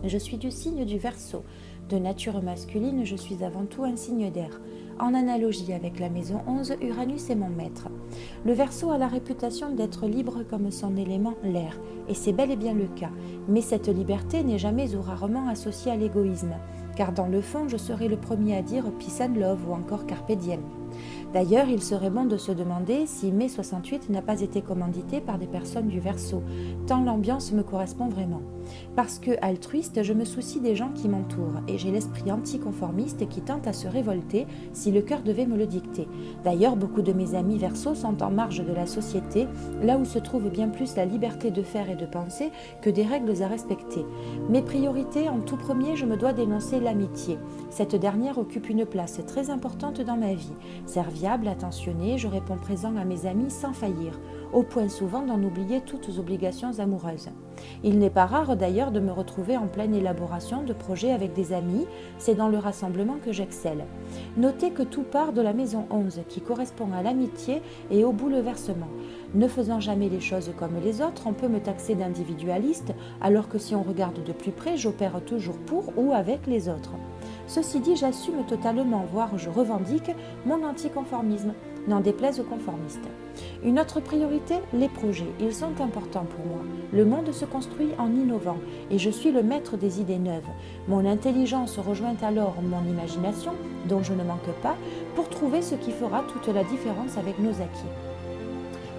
Je suis du signe du Verseau. De nature masculine, je suis avant tout un signe d'air. En analogie avec la maison 11, Uranus est mon maître. Le Verseau a la réputation d'être libre comme son élément, l'air, et c'est bel et bien le cas. Mais cette liberté n'est jamais ou rarement associée à l'égoïsme, car dans le fond, je serai le premier à dire peace and love ou encore carpe diem. D'ailleurs, il serait bon de se demander si mai 68 n'a pas été commandité par des personnes du Verseau, tant l'ambiance me correspond vraiment. Parce que altruiste, je me soucie des gens qui m'entourent et j'ai l'esprit anticonformiste qui tente à se révolter si le cœur devait me le dicter. D'ailleurs, beaucoup de mes amis Verseau sont en marge de la société, là où se trouve bien plus la liberté de faire et de penser que des règles à respecter. Mes priorités, en tout premier, je me dois d'énoncer l'amitié. Cette dernière occupe une place très importante dans ma vie. Serviable, attentionnée, je réponds présent à mes amis sans faillir, au point souvent d'en oublier toutes obligations amoureuses. Il n'est pas rare d'ailleurs de me retrouver en pleine élaboration de projets avec des amis, c'est dans le rassemblement que j'excelle. Notez que tout part de la maison 11 qui correspond à l'amitié et au bouleversement. Ne faisant jamais les choses comme les autres, on peut me taxer d'individualiste, alors que si on regarde de plus près, j'opère toujours pour ou avec les autres. Ceci dit, j'assume totalement, voire je revendique mon anticonformisme, n'en déplaise aux conformistes. Une autre priorité, les projets. Ils sont importants pour moi. Le monde se construit en innovant et je suis le maître des idées neuves. Mon intelligence rejoint alors mon imagination, dont je ne manque pas, pour trouver ce qui fera toute la différence avec nos acquis.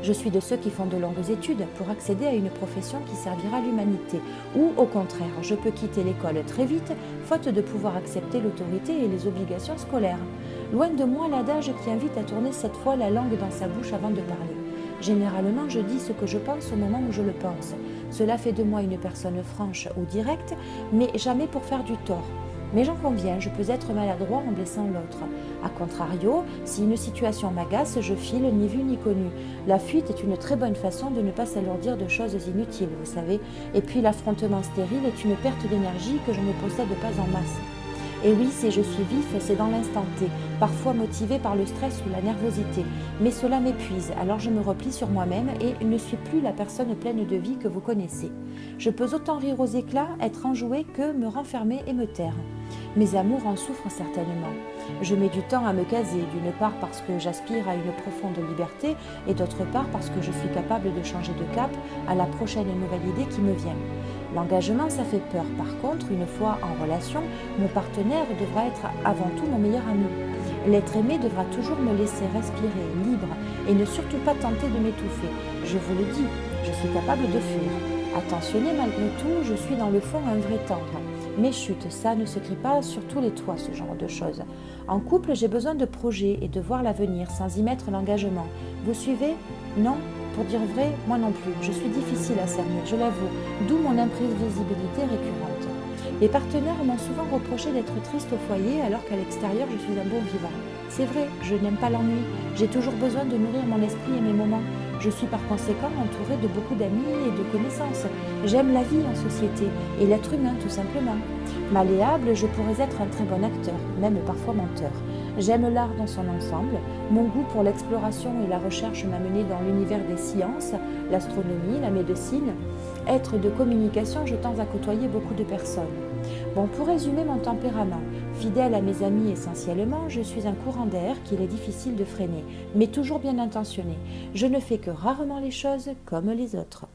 Je suis de ceux qui font de longues études pour accéder à une profession qui servira l'humanité, ou au contraire, je peux quitter l'école très vite, faute de pouvoir accepter l'autorité et les obligations scolaires. Loin de moi l'adage qui invite à tourner cette fois la langue dans sa bouche avant de parler. Généralement, je dis ce que je pense au moment où je le pense. Cela fait de moi une personne franche ou directe, mais jamais pour faire du tort. Mais j'en conviens, je peux être maladroit en blessant l'autre. A contrario, si une situation m'agace, je file ni vu ni connu. La fuite est une très bonne façon de ne pas s'alourdir de choses inutiles, vous savez. Et puis l'affrontement stérile est une perte d'énergie que je ne possède pas en masse. Et oui, si je suis vif, c'est dans l'instant T, parfois motivé par le stress ou la nervosité. Mais cela m'épuise, alors je me replie sur moi-même et ne suis plus la personne pleine de vie que vous connaissez. Je peux autant rire aux éclats, être enjouée que me renfermer et me taire. Mes amours en souffrent certainement. Je mets du temps à me caser, d'une part parce que j'aspire à une profonde liberté et d'autre part parce que je suis capable de changer de cap à la prochaine nouvelle idée qui me vient. L'engagement, ça fait peur. Par contre, une fois en relation, mon partenaire devra être avant tout mon meilleur ami. L'être aimé devra toujours me laisser respirer, libre, et ne surtout pas tenter de m'étouffer. Je vous le dis, je suis capable de fuir. Attentionné malgré tout, je suis dans le fond un vrai tendre. Mais chut, ça ne se crie pas sur tous les toits, ce genre de choses. En couple, j'ai besoin de projets et de voir l'avenir sans y mettre l'engagement. Vous suivez? Non? Pour dire vrai, moi non plus. Je suis difficile à cerner, je l'avoue, d'où mon imprévisibilité récurrente. Les partenaires m'ont souvent reproché d'être triste au foyer alors qu'à l'extérieur je suis un bon vivant. C'est vrai, je n'aime pas l'ennui, j'ai toujours besoin de nourrir mon esprit et mes moments. Je suis par conséquent entourée de beaucoup d'amis et de connaissances. J'aime la vie en société et l'être humain tout simplement. Malléable, je pourrais être un très bon acteur, même parfois menteur. J'aime l'art dans son ensemble. Mon goût pour l'exploration et la recherche m'a mené dans l'univers des sciences, l'astronomie, la médecine. Être de communication, je tends à côtoyer beaucoup de personnes. Bon, pour résumer mon tempérament, fidèle à mes amis essentiellement, je suis un courant d'air qu'il est difficile de freiner, mais toujours bien intentionné. Je ne fais que rarement les choses comme les autres.